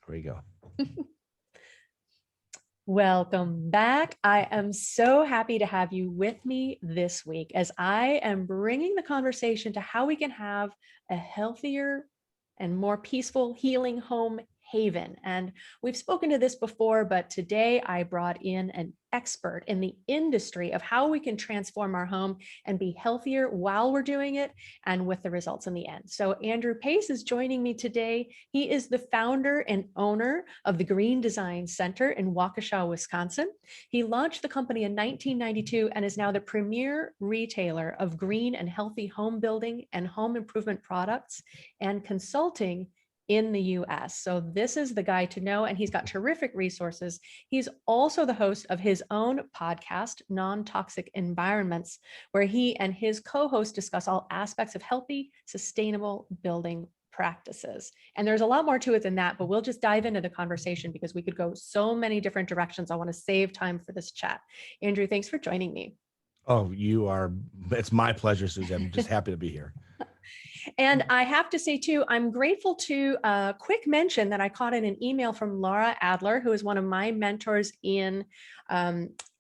There you go. Welcome back. I am so happy to have you with me this week as I am bringing the conversation to how we can have a healthier and more peaceful, healing home haven. And we've spoken to this before, but today I brought in an expert in the industry of how we can transform our home and be healthier while we're doing it and with the results in the end. So Andrew Pace is joining me today. He is the founder and owner of the Green Design Center in Waukesha, Wisconsin. He launched the company in 1992 and is now the premier retailer of green and healthy home building and home improvement products and consulting in the US. So this is the guy to know, and he's got terrific resources. He's also the host of his own podcast, Non-Toxic Environments, where he and his co-host discuss all aspects of healthy, sustainable building practices. And there's a lot more to it than that, but we'll just dive into the conversation because we could go so many different directions. I want to save time for this chat. Andrew, thanks for joining me. Oh, it's my pleasure, Susie. I'm just happy to be here. And I have to say too, I'm grateful to a quick mention that I caught in an email from Laura Adler, who is one of my mentors in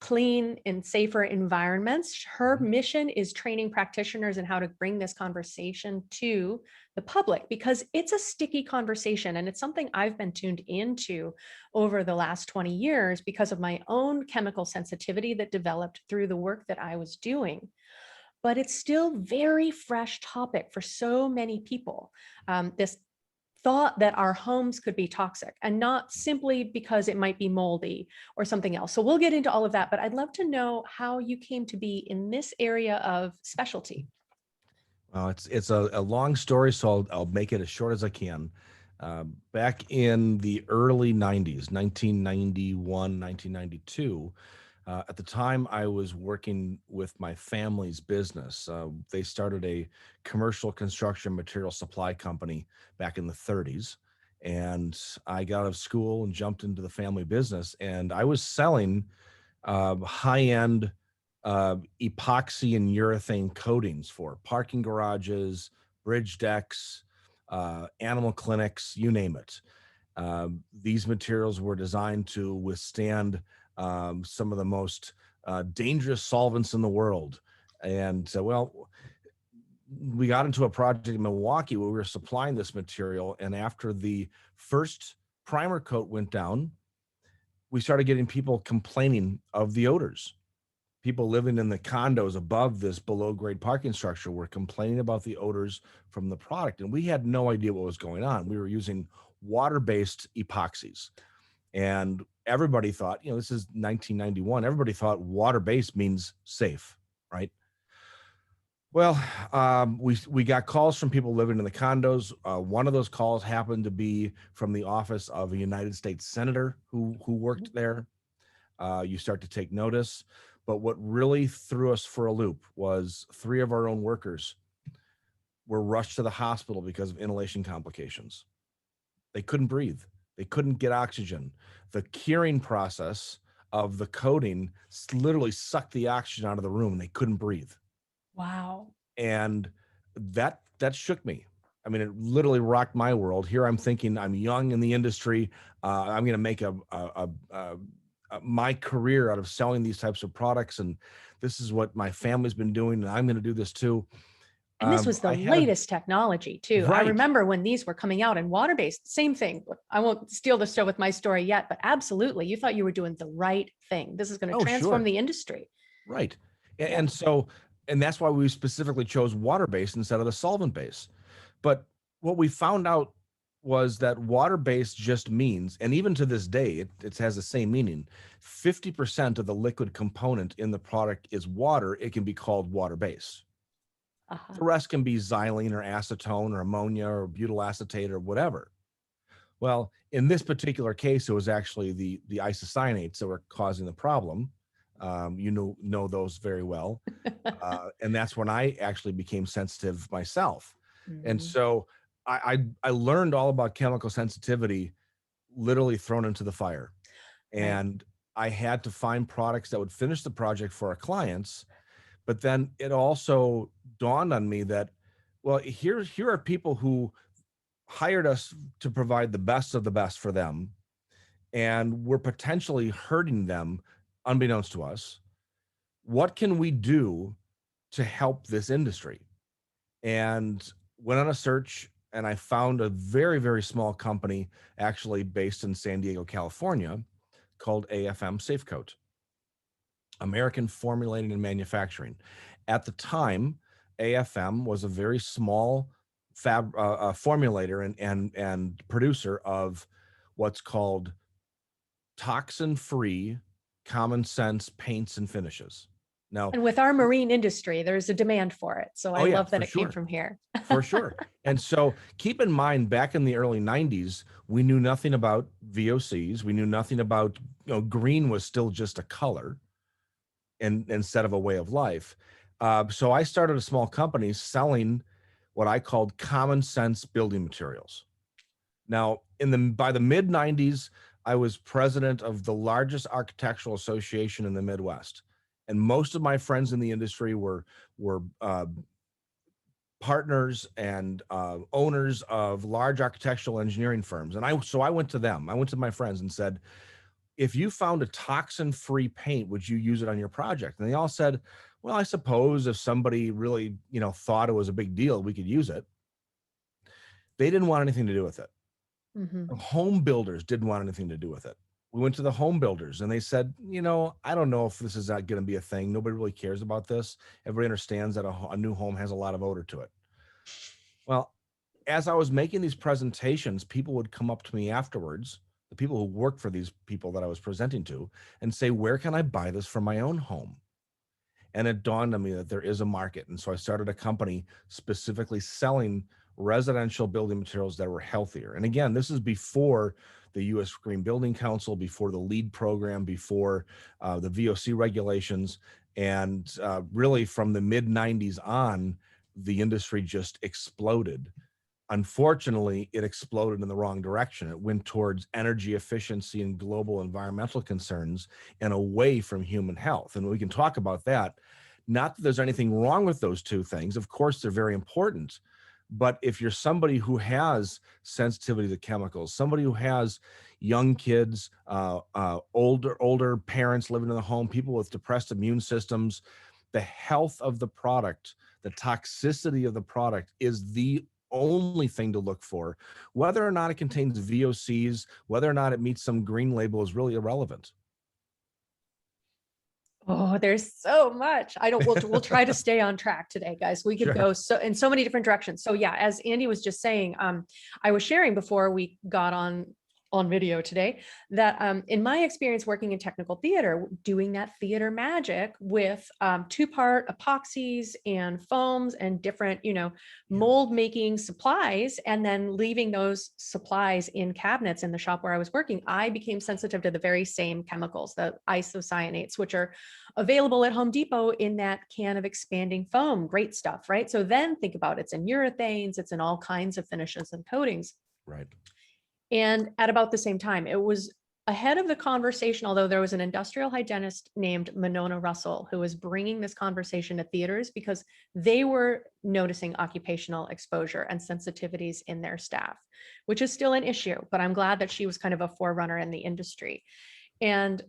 clean and safer environments. Her mission is training practitioners in how to bring this conversation to the public because it's a sticky conversation. And it's something I've been tuned into over the last 20 years because of my own chemical sensitivity that developed through the work that I was doing. But it's still very fresh topic for so many people. This thought that our homes could be toxic and not simply because it might be moldy or something else. So we'll get into all of that, but I'd love to know how you came to be in this area of specialty. Well, it's a long story, so I'll make it as short as I can. Back in the early 90s, 1991, 1992, at the time, I was working with my family's business. They started a commercial construction material supply company back in the 30s. And I got out of school and jumped into the family business. And I was selling high-end epoxy and urethane coatings for parking garages, bridge decks, animal clinics, you name it. These materials were designed to withstand some of the most dangerous solvents in the world. And well, we got into a project in Milwaukee where we were supplying this material. And after the first primer coat went down, we started getting people complaining of the odors. People living in the condos above this below grade parking structure were complaining about the odors from the product. And we had no idea what was going on. We were using water-based epoxies. And everybody thought, this is 1991. Everybody thought water-based means safe, right? Well, we got calls from people living in the condos. One of those calls happened to be from the office of a United States senator who worked there. You start to take notice. But what really threw us for a loop was 3 of our own workers were rushed to the hospital because of inhalation complications. They couldn't breathe. They couldn't get oxygen. The curing process of the coating literally sucked the oxygen out of the room and they couldn't breathe. Wow. And that shook me. I mean, it literally rocked my world. Here I'm thinking I'm young in the industry. I'm going to make my career out of selling these types of products. And this is what my family's been doing. And I'm going to do this too. And this was the latest technology too. Right. I remember when these were coming out and water-based, same thing. I won't steal the show with my story yet, but absolutely. You thought you were doing the right thing. This is going to transform the industry. Right. And so, and that's why we specifically chose water-based instead of the solvent-based. But what we found out was that water-based just means, and even to this day, it has the same meaning, 50% of the liquid component in the product is water. It can be called water-based. The rest can be xylene or acetone or ammonia or butyl acetate or whatever. Well, in this particular case, it was actually the isocyanates that were causing the problem. You know those very well. And that's when I actually became sensitive myself. Mm-hmm. And so I learned all about chemical sensitivity literally thrown into the fire. And I had to find products that would finish the project for our clients. But then it also dawned on me that, well, here are people who hired us to provide the best of the best for them, and we're potentially hurting them unbeknownst to us. What can we do to help this industry? And went on a search, and I found a very, very small company actually based in San Diego, California, called AFM Safecoat, American Formulating and Manufacturing. At the time, AFM was a very small formulator and producer of what's called toxin-free, common sense paints and finishes. Now, And with our marine industry, there's a demand for it. So I oh yeah, love that for it came sure. from here. For sure. And so keep in mind, back in the early 90s, we knew nothing about VOCs. We knew nothing about, green was still just a color and instead of a way of life. So I started a small company selling what I called common sense building materials. Now, by the mid 90s, I was president of the largest architectural association in the Midwest. And most of my friends in the industry were partners and owners of large architectural engineering firms. And I went to them. I went to my friends and said, if you found a toxin-free paint, would you use it on your project? And they all said, well, I suppose if somebody really, thought it was a big deal, we could use it. They didn't want anything to do with it. Mhm. Home builders didn't want anything to do with it. We went to the home builders and they said, I don't know if this is going to be a thing. Nobody really cares about this. Everybody understands that a new home has a lot of odor to it. Well, as I was making these presentations, people would come up to me afterwards, the people who worked for these people that I was presenting to, and say, where can I buy this for my own home? And it dawned on me that there is a market. And so I started a company specifically selling residential building materials that were healthier. And again, this is before the U.S. Green Building Council, before the LEED program, before the VOC regulations. And really from the mid 90s on, the industry just exploded. Unfortunately, it exploded in the wrong direction. It went towards energy efficiency and global environmental concerns and away from human health. And we can talk about that. Not that there's anything wrong with those two things. Of course, they're very important. But if you're somebody who has sensitivity to chemicals, somebody who has young kids, older parents living in the home, people with depressed immune systems, the health of the product, the toxicity of the product is the only thing to look for. Whether or not it contains VOCs, whether or not it meets some green label is really irrelevant. Oh, there's so much. I don't, we'll try to stay on track today, guys. We could Sure. go in so many different directions. So yeah, as Andy was just saying, I was sharing before we got on video today that in my experience working in technical theater, doing that theater magic with two-part epoxies and foams and different, mold making supplies, and then leaving those supplies in cabinets in the shop where I was working, I became sensitive to the very same chemicals, the isocyanates, which are available at Home Depot in that can of expanding foam. Great stuff, right? So then think about it's in urethanes, it's in all kinds of finishes and coatings. Right. And at about the same time, it was ahead of the conversation, although there was an industrial hygienist named Monona Russell who was bringing this conversation to theaters because they were noticing occupational exposure and sensitivities in their staff, which is still an issue, but I'm glad that she was kind of a forerunner in the industry. And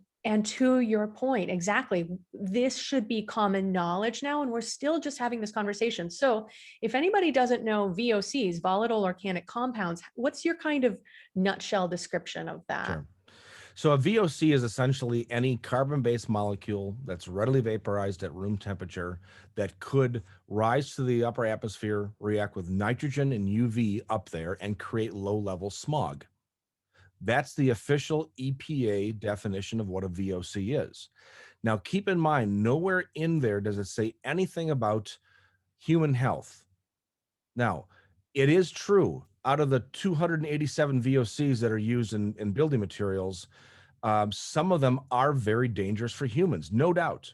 to your point, exactly, this should be common knowledge now, and we're still just having this conversation. So if anybody doesn't know VOCs, volatile organic compounds, what's your kind of nutshell description of that? Sure. So a VOC is essentially any carbon-based molecule that's readily vaporized at room temperature that could rise to the upper atmosphere, react with nitrogen and UV up there, and create low-level smog. That's the official EPA definition of what a VOC is. Now, keep in mind, nowhere in there does it say anything about human health. Now, it is true, out of the 287 VOCs that are used in building materials, some of them are very dangerous for humans, no doubt.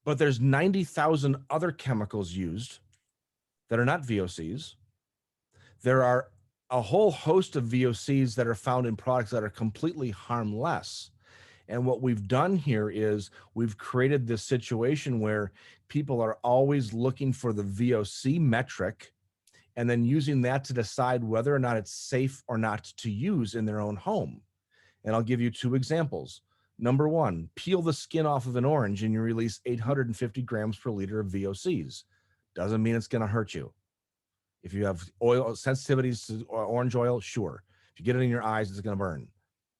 But there's 90,000 other chemicals used that are not VOCs. There are a whole host of VOCs that are found in products that are completely harmless. And what we've done here is we've created this situation where people are always looking for the VOC metric and then using that to decide whether or not it's safe or not to use in their own home. And I'll give you two examples. Number one, peel the skin off of an orange and you release 850 grams per liter of VOCs. Doesn't mean it's going to hurt you. If you have oil sensitivities to orange oil, sure. If you get it in your eyes, it's going to burn.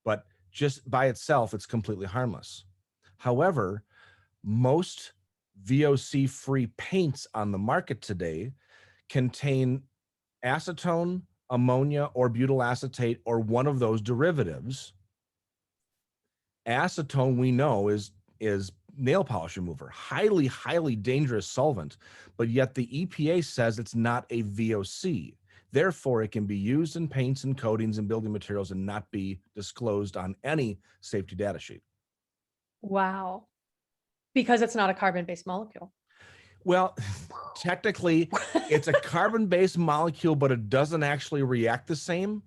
But just by itself, it's completely harmless. However, most VOC free paints on the market today contain acetone, ammonia, or butyl acetate, or one of those derivatives. Acetone, we know, is nail polish remover, highly dangerous solvent, but yet the EPA says it's not a VOC. Therefore, it can be used in paints and coatings and building materials and not be disclosed on any safety data sheet. Wow. Because it's not a carbon-based molecule. Well, technically, it's a carbon-based molecule, but it doesn't actually react the same.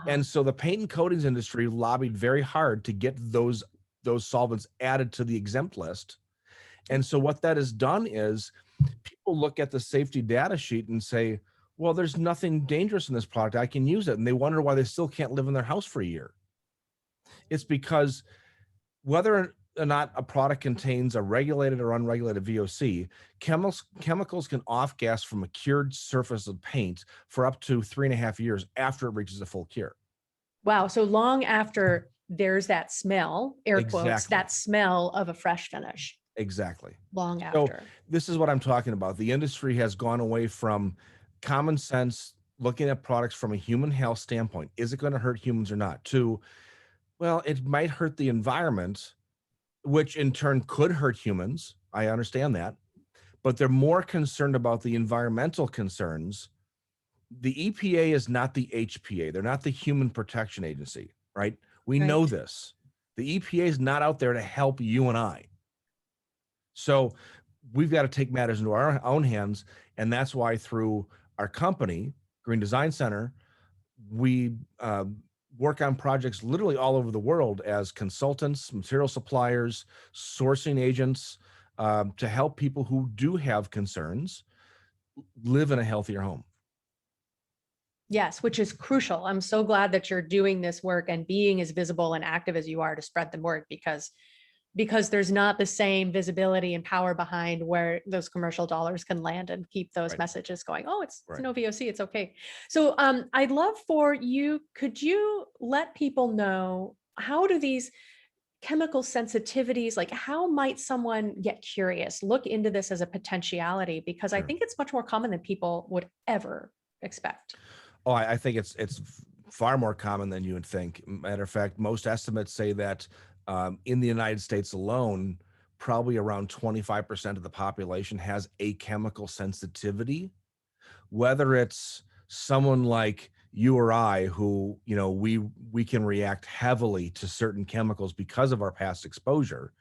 And so the paint and coatings industry lobbied very hard to get those solvents added to the exempt list. And so what that has done is people look at the safety data sheet and say, well, there's nothing dangerous in this product. I can use it. And they wonder why they still can't live in their house for a year. It's because whether or not a product contains a regulated or unregulated VOC, chemicals can off gas from a cured surface of paint for up to 3.5 years after it reaches a full cure. Wow. So long after there's that smell, air quotes, Exactly. that smell of a fresh finish. Exactly. Long So after. this is what I'm talking about. The industry has gone away from common sense, looking at products from a human health standpoint. Is it going to hurt humans or not? To, well, it might hurt the environment, which in turn could hurt humans. I understand that. But they're more concerned about the environmental concerns. The EPA is not the HPA. They're not the Human Protection Agency, right? We know Right. this. The EPA is not out there to help you and I. So we've got to take matters into our own hands. And that's why through our company, Green Design Center, we work on projects literally all over the world as consultants, material suppliers, sourcing agents, to help people who do have concerns live in a healthier home. Yes, which is crucial. I'm so glad that you're doing this work and being as visible and active as you are to spread the word, because there's not the same visibility and power behind where those commercial dollars can land and keep those Right. messages going. Oh, it's Right. no VOC, it's okay. So I'd love for you, could you let people know, how do these chemical sensitivities, like how might someone get curious, look into this as a potentiality? Because I Sure. think it's much more common than people would ever expect. Oh, I think it's far more common than you would think. Matter of fact, most estimates say that in the United States alone, probably around 25% of the population has a chemical sensitivity. Whether it's someone like you or I, who, you know, we can react heavily to certain chemicals because of our past exposure,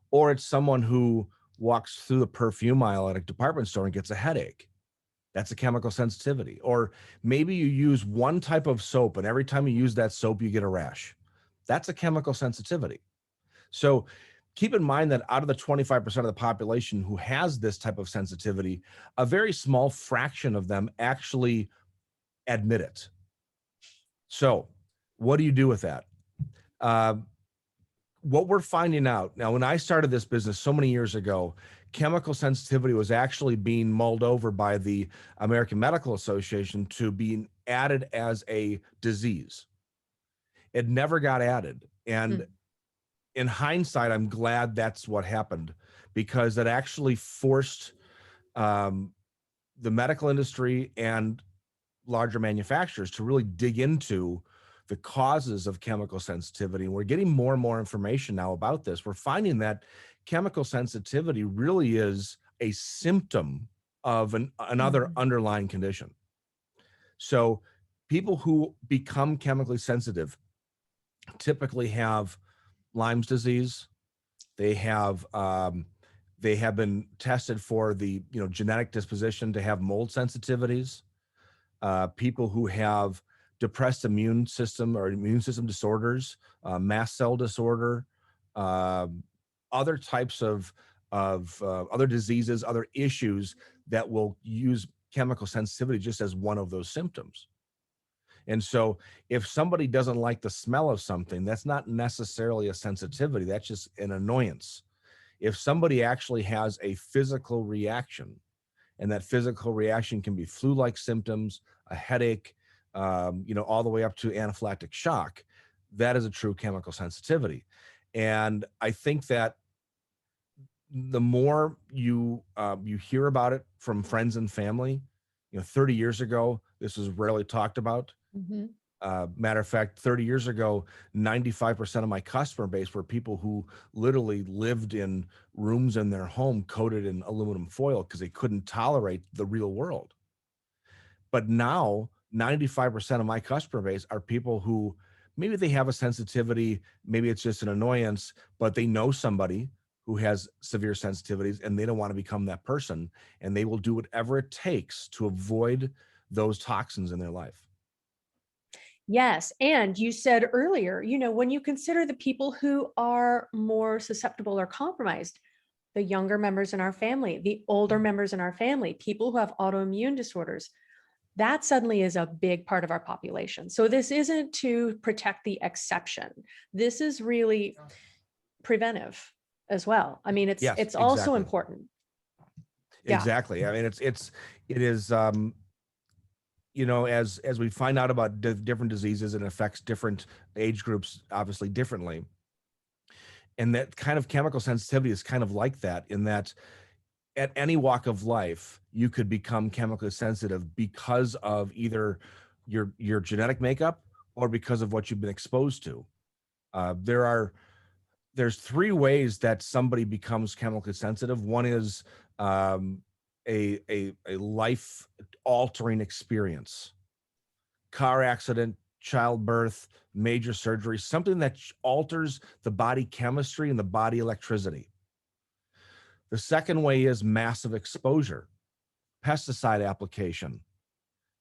or it's someone who walks through the perfume aisle at a department store and gets a headache. That's a chemical sensitivity. Or maybe you use one type of soap and every time you use that soap, you get a rash. That's a chemical sensitivity. So keep in mind that out of the 25% of the population who has this type of sensitivity, a very small fraction of them actually admit it. So what do you do with that? What we're finding out now, when I started this business so many years ago, chemical sensitivity was actually being mulled over by the American Medical Association to being added as a disease. It never got added. And in hindsight, I'm glad that's what happened, because it actually forced the medical industry and larger manufacturers to really dig into the causes of chemical sensitivity. And we're getting more and more information now about this. We're finding that chemical sensitivity really is a symptom of another underlying condition. So people who become chemically sensitive typically have Lyme's disease. They have been tested for the genetic disposition to have mold sensitivities. People who have depressed immune system or immune system disorders, mast cell disorder, other types of other diseases, other issues that will use chemical sensitivity just as one of those symptoms. And so if somebody doesn't like the smell of something, that's not necessarily a sensitivity, that's just an annoyance. If somebody actually has a physical reaction, and that physical reaction can be flu-like symptoms, a headache, all the way up to anaphylactic shock, that is a true chemical sensitivity. And I think that the more you hear about it from friends and family, 30 years ago, this was rarely talked about. Mhm. Matter of fact, 30 years ago, 95% of my customer base were people who literally lived in rooms in their home coated in aluminum foil because they couldn't tolerate the real world. But now, 95% of my customer base are people who maybe they have a sensitivity, maybe it's just an annoyance, but they know somebody who has severe sensitivities and they don't want to become that person. And they will do whatever it takes to avoid those toxins in their life. Yes. And you said earlier, when you consider the people who are more susceptible or compromised, the younger members in our family, the older members in our family, people who have autoimmune disorders, that suddenly is a big part of our population. So this isn't to protect the exception. This is really preventive as well. I mean, it's Yes, it's also exactly. important. Yeah. Exactly. I mean, it is, as we find out about different diseases, and affects different age groups obviously differently. And that kind of chemical sensitivity is kind of like that, in that at any walk of life, you could become chemically sensitive because of either your genetic makeup or because of what you've been exposed to. There's three ways that somebody becomes chemically sensitive. One is um, a life altering experience, car accident, childbirth, major surgery, something that alters the body chemistry and the body electricity. The second way is massive exposure, pesticide application,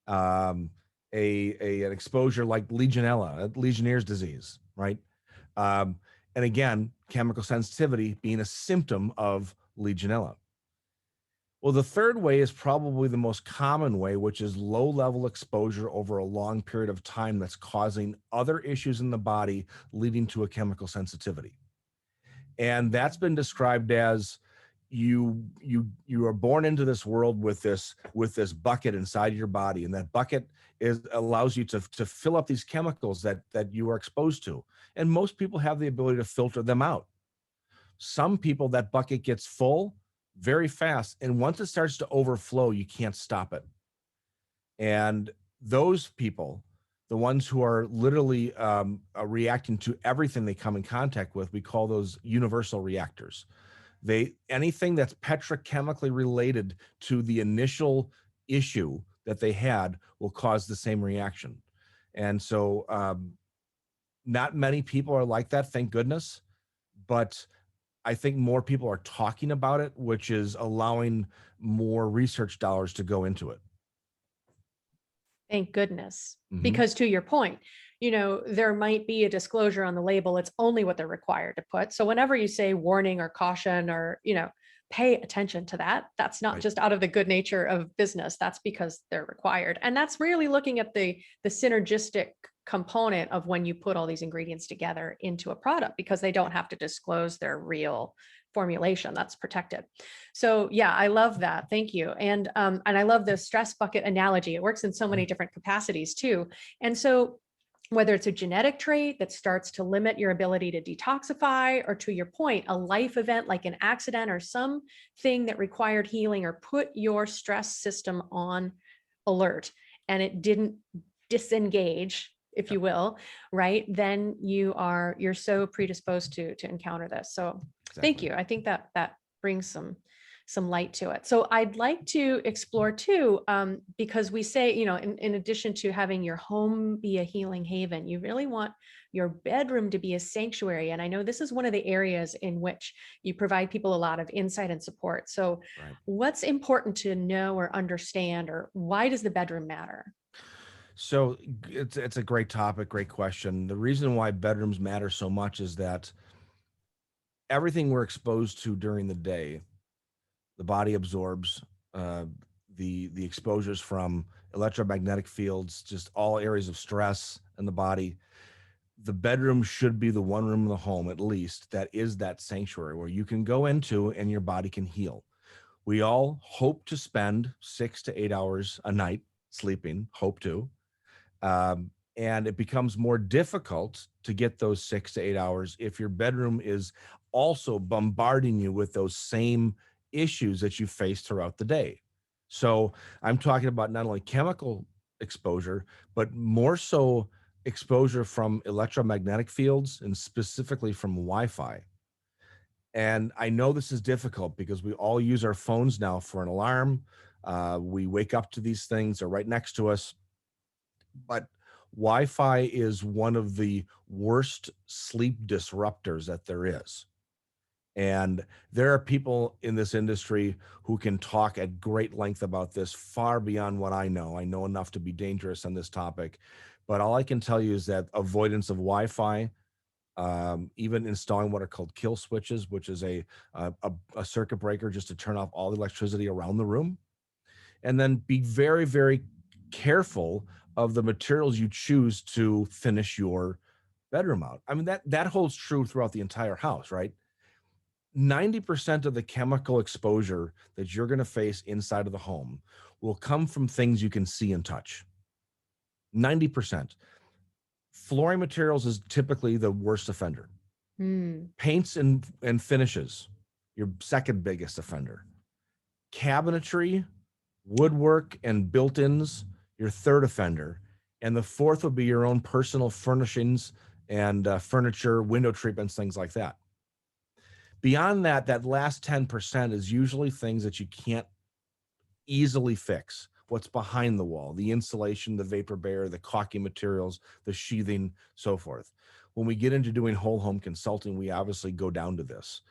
um, an exposure like Legionella, Legionnaire's disease, right? Um, and again, chemical sensitivity being a symptom of Legionella. Well, the third way is probably the most common way, which is low level exposure over a long period of time that's causing other issues in the body, leading to a chemical sensitivity. And that's been described as you are born into this world with this bucket inside your body, and that bucket allows you to fill up these chemicals that you are exposed to. And most people have the ability to filter them out. Some people, that bucket gets full very fast, and once it starts to overflow, you can't stop it. And those people, the ones who are literally reacting to everything they come in contact with, we call those universal reactors. Anything that's petrochemically related to the initial issue that they had will cause the same reaction. And so not many people are like that, thank goodness. But I think more people are talking about it, which is allowing more research dollars to go into it. Thank goodness. Mhm. Because to your point, there might be a disclosure on the label. It's only what they're required to put. So whenever you say warning or caution or, pay attention to that, that's not Right. just out of the good nature of business. That's because they're required. And that's really looking at the synergistic component of when you put all these ingredients together into a product, because they don't have to disclose their real formulation. That's protected. So yeah, I love that. Thank you. And I love the stress bucket analogy. It works in so many different capacities too. And so whether it's a genetic trait that starts to limit your ability to detoxify, or to your point, a life event like an accident or something that required healing or put your stress system on alert and it didn't disengage, if you will, right? Then you're so predisposed to encounter this. So thank Exactly. you. I think that brings some light to it. So I'd like to explore too, because we say, in addition to having your home be a healing haven, you really want your bedroom to be a sanctuary. And I know this is one of the areas in which you provide people a lot of insight and support. So Right. what's important to know or understand, or why does the bedroom matter? So it's a great topic, great question. The reason why bedrooms matter so much is that everything we're exposed to during the day, the body absorbs. Uh, the exposures from electromagnetic fields, just all areas of stress in the body. The bedroom should be the one room in the home, at least, that is that sanctuary where you can go into and your body can heal. We all hope to spend 6 to 8 hours a night sleeping, hope to. And it becomes more difficult to get those 6 to 8 hours if your bedroom is also bombarding you with those same issues that you face throughout the day. So I'm talking about not only chemical exposure, but more so exposure from electromagnetic fields and specifically from Wi-Fi. And I know this is difficult because we all use our phones now for an alarm. We wake up to these things, they're right next to us. But Wi-Fi is one of the worst sleep disruptors that there is. And there are people in this industry who can talk at great length about this far beyond what I know. I know enough to be dangerous on this topic. But all I can tell you is that avoidance of Wi-Fi, even installing what are called kill switches, which is a circuit breaker just to turn off all the electricity around the room, and then be very, very careful of the materials you choose to finish your bedroom out. I mean, that holds true throughout the entire house, right? 90% of the chemical exposure that you're going to face inside of the home will come from things you can see and touch. 90%. Flooring materials is typically the worst offender. Mm. Paints and finishes, your second biggest offender. Cabinetry, woodwork, and built-ins, your third offender. And the fourth would be your own personal furnishings and furniture, window treatments, things like that. Beyond that, that last 10% is usually things that you can't easily fix. What's behind the wall, the insulation, the vapor barrier, the caulking materials, the sheathing, so forth. When we get into doing whole home consulting, we obviously go down to this.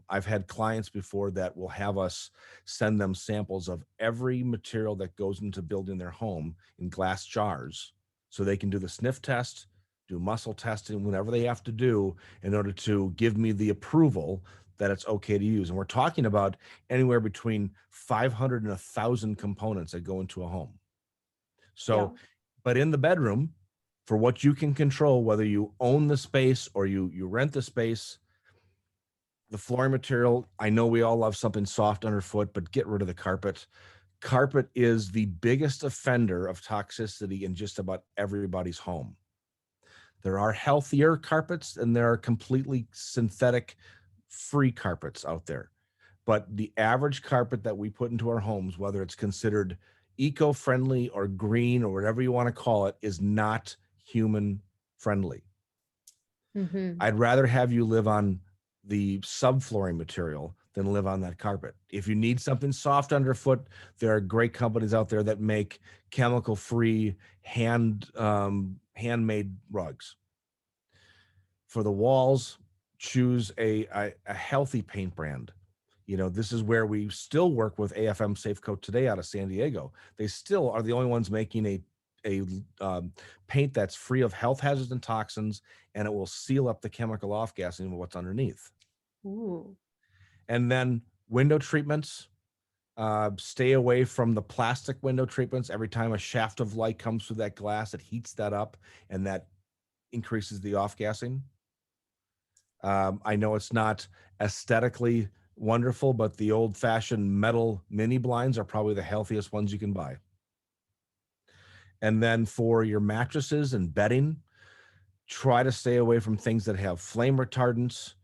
I've had clients before that will have us send them samples of every material that goes into building their home in glass jars so they can do the sniff test, do muscle testing, whatever they have to do in order to give me the approval that it's okay to use. And we're talking about anywhere between 500 and 1,000 components that go into a home. Yeah. So, but in the bedroom, for what you can control, whether you own the space or you rent the space, the flooring material, I know we all love something soft underfoot, but get rid of the carpet. Carpet is the biggest offender of toxicity in just about everybody's home. There are healthier carpets and there are completely synthetic free carpets out there. But the average carpet that we put into our homes, whether it's considered eco-friendly or green or whatever you want to call it, is not human friendly. Mm-hmm. I'd rather have you live on the subflooring material than live on that carpet. If you need something soft underfoot, there are great companies out there that make chemical-free handmade rugs. For the walls, choose a healthy paint brand. You know, this is where we still work with AFM Safecoat today out of San Diego. They still are the only ones making a paint that's free of health hazards and toxins, and it will seal up the chemical off gassing of what's underneath. Ooh. And then window treatments. Stay away from the plastic window treatments. Every time a shaft of light comes through that glass, it heats that up, and that increases the off gassing. I know it's not aesthetically wonderful, but the old fashioned metal mini blinds are probably the healthiest ones you can buy. And then for your mattresses and bedding, try to stay away from things that have flame retardants,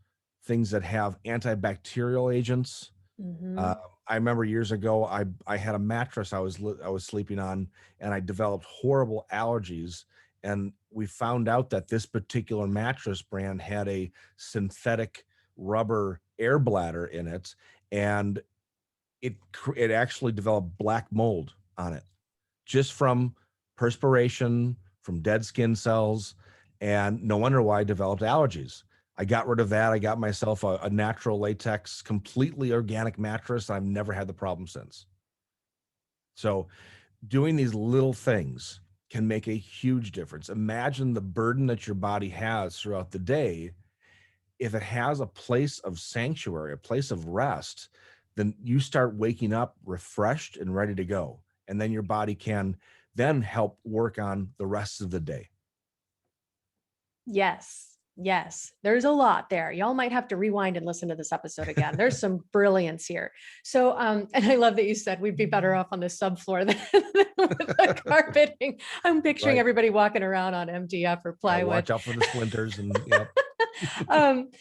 things that have antibacterial agents. Mm-hmm. Uh, I remember years ago, I had a mattress I was sleeping on, and I developed horrible allergies. And we found out that this particular mattress brand had a synthetic rubber air bladder in it, and it actually developed black mold on it just from perspiration, from dead skin cells, and no wonder why I developed allergies. I got rid of that. I got myself a natural latex, completely organic mattress. I've never had the problem since. So, doing these little things can make a huge difference. Imagine the burden that your body has throughout the day. If it has a place of sanctuary, a place of rest, then you start waking up refreshed and ready to go. And then your body can then help work on the rest of the day. Yes. Yes. There's a lot there. Y'all might have to rewind and listen to this episode again. There's some brilliance here. So, and I love that you said we'd be better off on the subfloor than with the carpeting. I'm picturing Right. everybody walking around on MDF or Yeah, plywood. watch out for the splinters and yep. Um,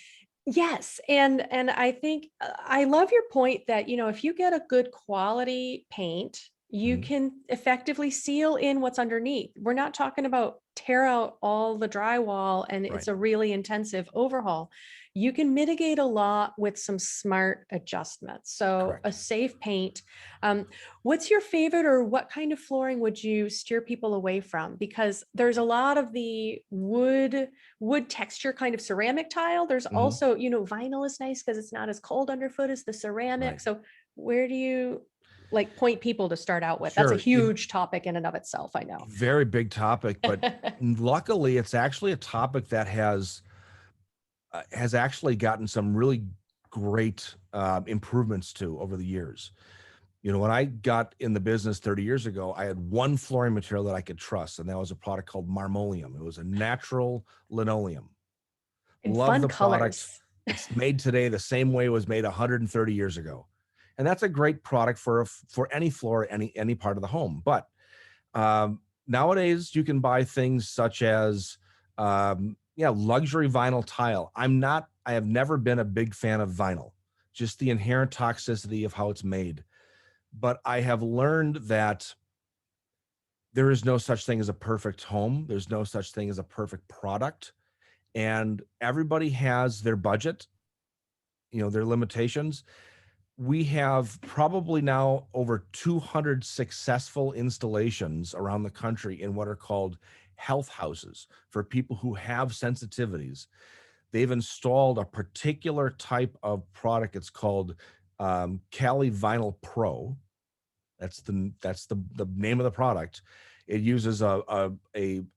yes. And I think I love your point that, if you get a good quality paint, you Mhm. can effectively seal in what's underneath. We're not talking about tear out all the drywall and it's Right. a really intensive overhaul. You can mitigate a lot with some smart adjustments. So a Correct. safe paint. What's your favorite, or what kind of flooring would you steer people away from? Because there's a lot of the wood texture kind of ceramic tile. There's Mhm. also, vinyl is nice because it's not as cold underfoot as the ceramic. Right. So where do you like point people to start out with? That's a Sure. huge topic in and of itself, I know. Very big topic, but luckily it's actually a topic that has actually gotten some really great improvements to over the years. When I got in the business 30 years ago, I had one flooring material that I could trust, and that was a product called marmoleum. It was a natural linoleum. And Love fun the product. colors. It's made today the same way it was made 130 years ago, and that's a great product for any floor, any part of the home. But nowadays, you can buy things such as, luxury vinyl tile. I have never been a big fan of vinyl, just the inherent toxicity of how it's made. But I have learned that there is no such thing as a perfect home. There's no such thing as a perfect product. And everybody has their budget, their limitations. We have probably now over 200 successful installations around the country in what are called health houses for people who have sensitivities. They've installed a particular type of product. It's called Cali Vinyl Pro. That's the name of the product. It uses a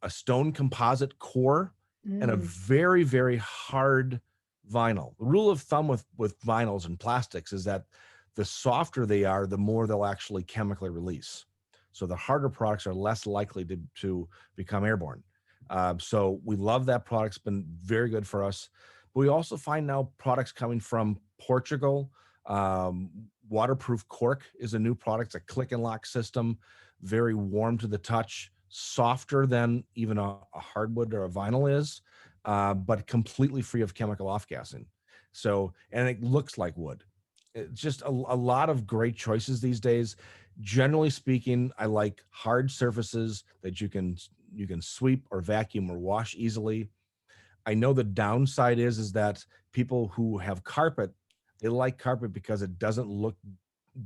stone composite core and a Mm. very, very hard vinyl. The rule of thumb with vinyls and plastics is that the softer they are, the more they'll actually chemically release. So the harder products are less likely to become airborne. So we love that product. It's been very good for us. But we also find now products coming from Portugal. Um, Waterproof Cork is a new product. It's a click and lock system, very warm to the touch, softer than even a hardwood or a vinyl is, but completely free of chemical off-gassing. So, and it looks like wood. It's just a lot of great choices these days. Generally speaking, I like hard surfaces that you can sweep or vacuum or wash easily. I know the downside is that people who have carpet, they like carpet because it doesn't look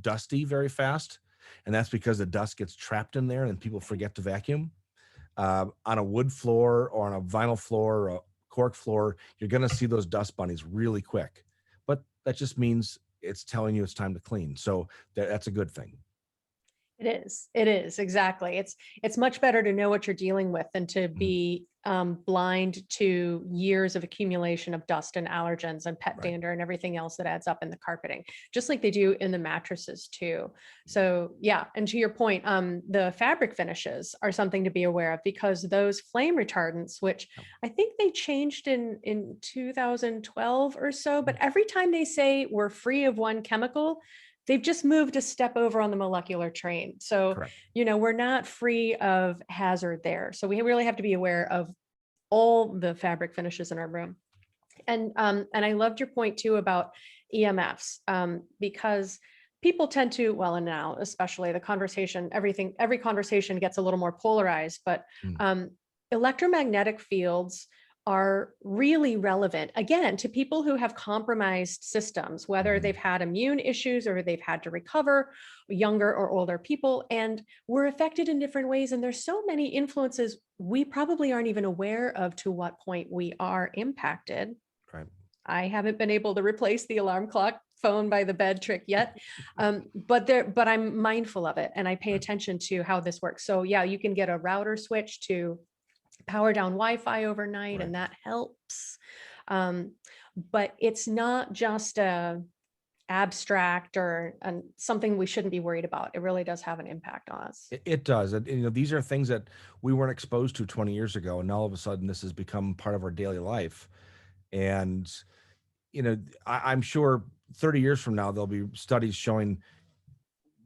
dusty very fast, and that's because the dust gets trapped in there and people forget to vacuum. On a wood floor or on a vinyl floor or a cork floor, you're going to see those dust bunnies really quick, but that just means it's telling you it's time to clean. So that's a good thing. It is. It is exactly. It's much better to know what you're dealing with than to Mhm. be blind to years of accumulation of dust and allergens and pet Right. dander and everything else that adds up in the carpeting, just like they do in the mattresses too. So yeah, and to your point, the fabric finishes are something to be aware of because those flame retardants, which Yep. I think they changed in 2012 or so, but Mhm. every time they say we're free of one chemical, they've just moved a step over on the molecular train. So, Correct. we're not free of hazard there. So we really have to be aware of all the fabric finishes in our room. And I loved your point too about EMFs, because people tend to, well, and now especially the conversation, every conversation gets a little more polarized, but Mm. um, electromagnetic fields are really relevant again to people who have compromised systems, whether Mhm. they've had immune issues or they've had to recover, younger or older people, and we're affected in different ways. And there's so many influences we probably aren't even aware of to what point we are impacted. Right. I haven't been able to replace the alarm clock phone by the bed trick yet. But I'm mindful of it and I pay Right. attention to how this works. So yeah, you can get a router switch to power down Wi-Fi overnight Right. and that helps. But it's not just a abstract or something we shouldn't be worried about. It really does have an impact on us. It does. These are things that we weren't exposed to 20 years ago, and all of a sudden this has become part of our daily life. And I'm sure 30 years from now there'll be studies showing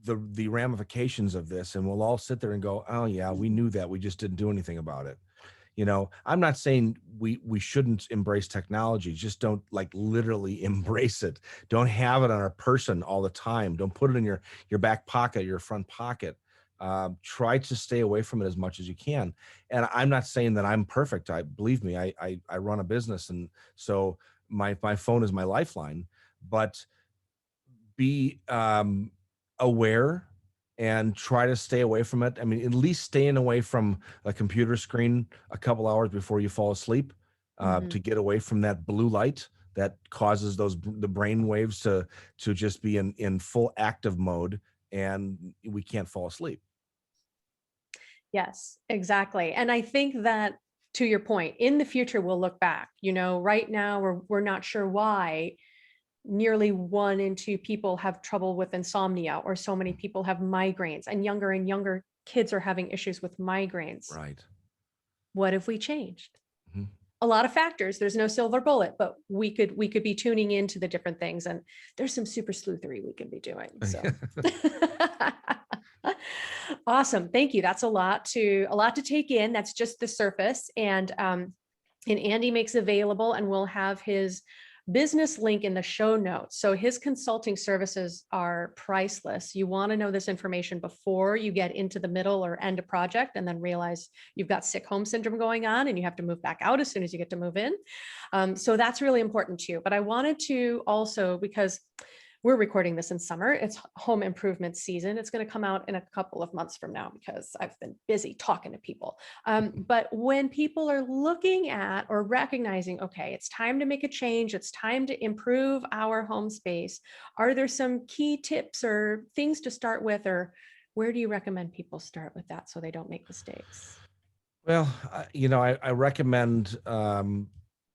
the ramifications of this, and we'll all sit there and go, oh yeah, we knew that, we just didn't do anything about it. I'm not saying we shouldn't embrace technology, just don't like literally embrace it. Don't have it on a person all the time. Don't put it in your back pocket, your front pocket. Try to stay away from it as much as you can. And I'm not saying that I'm perfect. I believe me, I run a business, and so my phone is my lifeline. But be aware and try to stay away from it. I mean, at least staying away from a computer screen a couple hours before you fall asleep, to get away from that blue light that causes the brain waves to just be in full active mode, and we can't fall asleep. Yes, exactly. And I think that, to your point, in the future, we'll look back, right now we're not sure why nearly 1 in 2 people have trouble with insomnia, or so many people have migraines, and younger kids are having issues with migraines. Right. What if we changed? Mhm. A lot of factors. There's no silver bullet, but we could be tuning into the different things, and there's some super sleuthery we can be doing. So awesome. Thank you. That's a lot to take in. That's just the surface. And Andy makes available, and we'll have his business link in the show notes. So his consulting services are priceless. You want to know this information before you get into the middle or end a project and then realize you've got sick home syndrome going on and you have to move back out as soon as you get to move in. So that's really important too. But I wanted to also, because we're recording this in summer, it's home improvement season. It's going to come out in a couple of months from now because I've been busy talking to people. But when people are looking at or recognizing, okay, it's time to make a change, it's time to improve our home space, are there some key tips or things to start with, or where do you recommend people start with that so they don't make mistakes? Well, I recommend,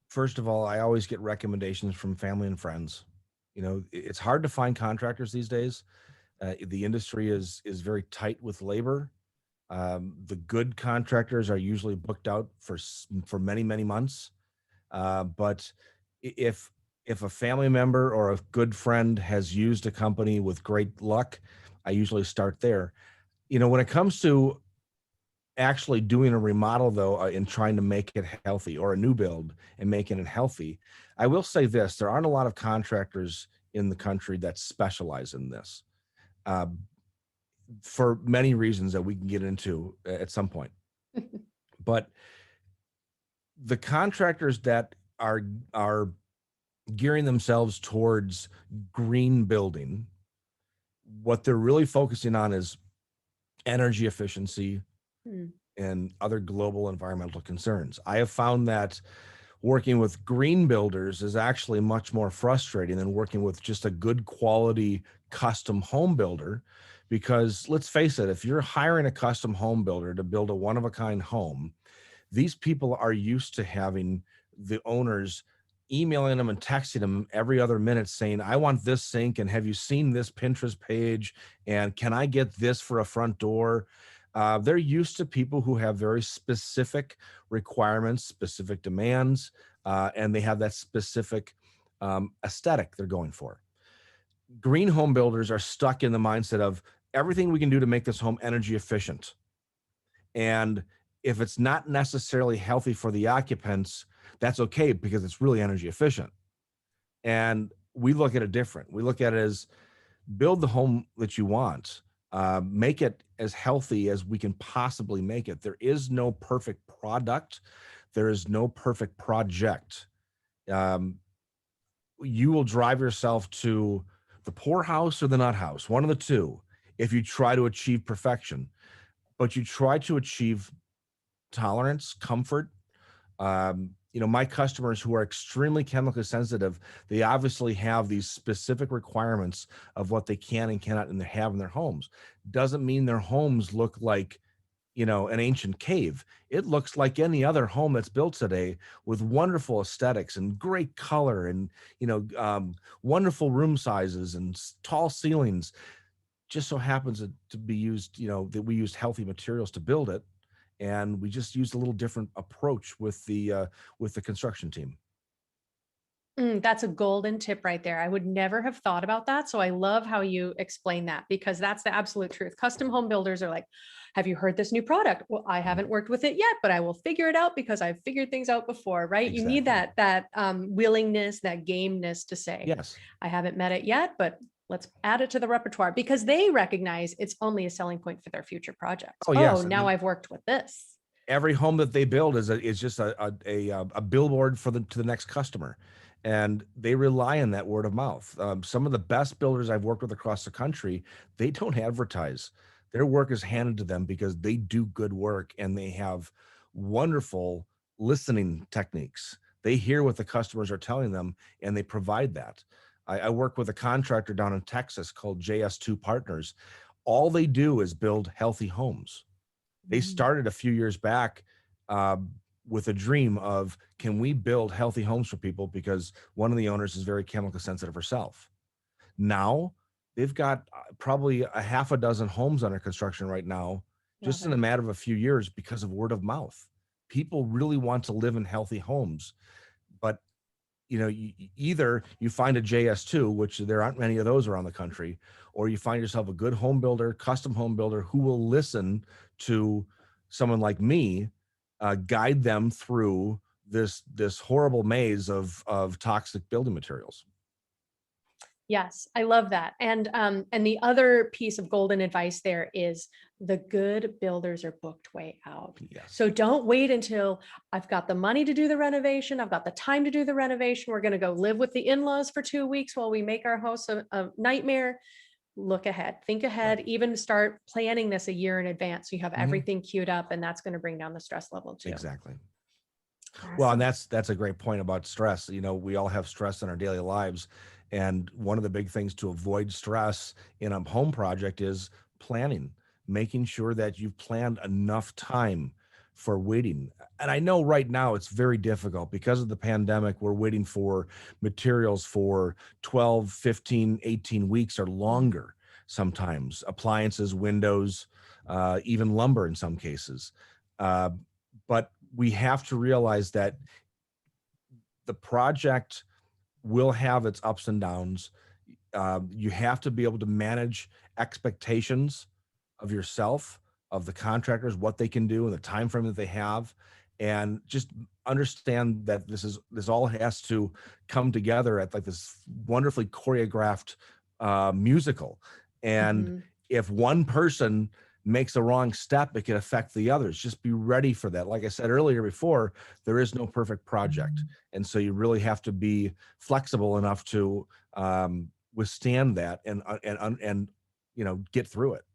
first of all, I always get recommendations from family and friends. It's hard to find contractors these days. The industry is very tight with labor. The good contractors are usually booked out for many, many months. But if a family member or a good friend has used a company with great luck, I usually start there. When it comes to actually doing a remodel, though, and trying to make it healthy, or a new build and making it healthy, I will say this: there aren't a lot of contractors in the country that specialize in this, uh, for many reasons that we can get into at some point. But the contractors that are gearing themselves towards green building, what they're really focusing on is energy efficiency Hmm. and other global environmental concerns. I have found that working with green builders is actually much more frustrating than working with just a good quality custom home builder. Because let's face it, if you're hiring a custom home builder to build a one of a kind home, these people are used to having the owners emailing them and texting them every other minute saying, I want this sink, and have you seen this Pinterest page, and can I get this for a front door? They're used to people who have very specific requirements, specific demands, and they have that specific aesthetic they're going for. Green home builders are stuck in the mindset of everything we can do to make this home energy efficient. And if it's not necessarily healthy for the occupants, that's okay because it's really energy efficient. And we look at it different. We look at it as build the home that you want, make it as healthy as we can possibly make it. There is no perfect product. There is no perfect project. Um, you will drive yourself to the poorhouse or the nut house, one of the two, if you try to achieve perfection. But you try to achieve tolerance, comfort. My customers who are extremely chemically sensitive, they obviously have these specific requirements of what they can and cannot have in their homes. Doesn't mean their homes look like an ancient cave. It looks like any other home that's built today, with wonderful aesthetics and great color and, wonderful room sizes and tall ceilings. Just so happens to be used, that we used healthy materials to build it. And we just used a little different approach with the construction team. That's a golden tip right there. I would never have thought about that. So I love how you explain that, because that's the absolute truth. Custom home builders are like, have you heard this new product? Well, I Mhm. haven't worked with it yet, but I will figure it out because I've figured things out before, right? You need Exactly. that willingness, that gameness to say, Yes. I haven't met it yet, but let's add it to the repertoire, because they recognize it's only a selling point for their future projects. Oh, Oh, yes. now I've worked with this. Every home that they build is just a billboard for the to the next customer, and they rely on that word of mouth. Some of the best builders I've worked with across the country, they don't advertise. Their work is handed to them because they do good work and they have wonderful listening techniques. They hear what the customers are telling them and they provide that. I work with a contractor down in Texas called JS2 Partners. All they do is build healthy homes. They Mm. started a few years back, with a dream of, can we build healthy homes for people, because one of the owners is very chemical sensitive herself. Now they've got probably a half a dozen homes under construction right now, Love just in a it. matter of a few years, because of word of mouth. People really want to live in healthy homes, but either you find a JS2, which there aren't many of those around the country, or you find yourself a good home builder, custom home builder, who will listen to someone like me, guide them through this horrible maze of toxic building materials. Yes, I love that. And the other piece of golden advice there is the good builders are booked way out. Yes. So don't wait until I've got the money to do the renovation, I've got the time to do the renovation. We're going to go live with the in-laws for 2 weeks while we make our house a nightmare. Look ahead, think Right. ahead, even start planning this a year in advance. So you have Mhm. everything queued up, and that's going to bring down the stress level too. Exactly. Well, and Awesome. that's a great point about stress. We all have stress in our daily lives, and one of the big things to avoid stress in a home project is planning, making sure that you've planned enough time for waiting. And I know right now it's very difficult because of the pandemic. We're waiting for materials for 12, 15, 18 weeks or Mm. longer, sometimes appliances, windows, even lumber in some cases. Uh, but we have to realize that the project will have its ups and downs. You have to be able to manage expectations of yourself, of the contractors, what they can do, and the time frame that they have, and just understand that this all has to come together at like this wonderfully choreographed musical. And Mhm. if one person makes a wrong step, it can affect the others. Just be ready for that. Like I said earlier before, there is no perfect project, and so you really have to be flexible enough to withstand that and get through it.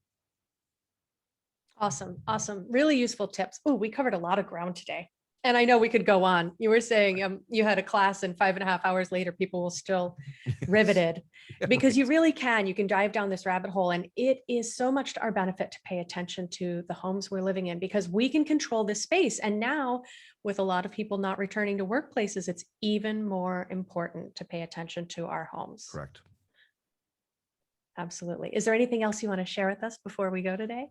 Awesome. Awesome. Really useful tips. Oh, we covered a lot of ground today. And I know we could go on. You were saying you had a class and 5.5 hours later, people will still Yes. riveted, Yeah, because right. you really can. You can dive down this rabbit hole. And it is so much to our benefit to pay attention to the homes we're living in, because we can control this space. And now, with a lot of people not returning to workplaces, it's even more important to pay attention to our homes. Correct. Absolutely. Is there anything else you want to share with us before we go today?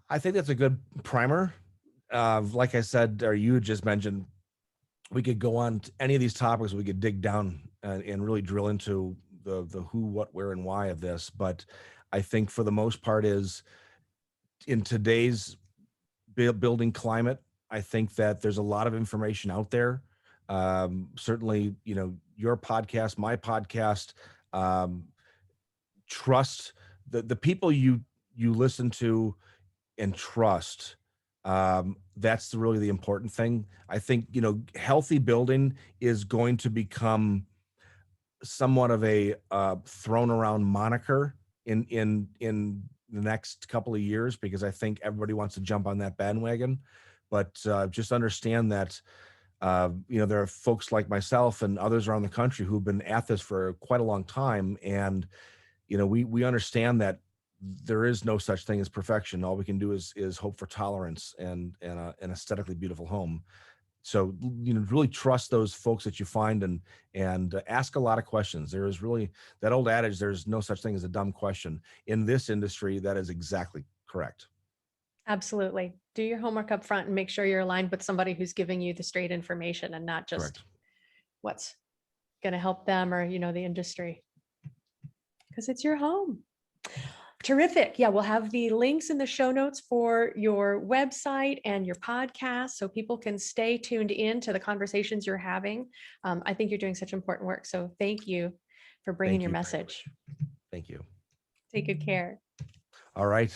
I think that's a good primer. Like I said, or you just mentioned, we could go on to any of these topics. We could dig down and really drill into the who, what, where, and why of this. But I think for the most part is in today's building climate, I think that there's a lot of information out there. Certainly, your podcast, my podcast, um, trust the people you listen to and trust. That's really the important thing. I think, healthy building is going to become somewhat of a thrown around moniker in the next couple of years, because I think everybody wants to jump on that bandwagon. But just understand that there are folks like myself and others around the country who've been at this for quite a long time, and we understand that there is no such thing as perfection. All we can do is hope for tolerance and an aesthetically beautiful home. So, really trust those folks that you find, and ask a lot of questions. There is really that old adage, there's no such thing as a dumb question. In this industry, that is exactly correct. Absolutely. Do your homework up front and make sure you're aligned with somebody who's giving you the straight information and not just Correct. what's going to help them or, the industry, because it's your home. Terrific. Yeah, we'll have the links in the show notes for your website and your podcast so people can stay tuned in to the conversations you're having. I think you're doing such important work. So thank you for bringing Thank your you very message. much. Thank you. Take good care. All right.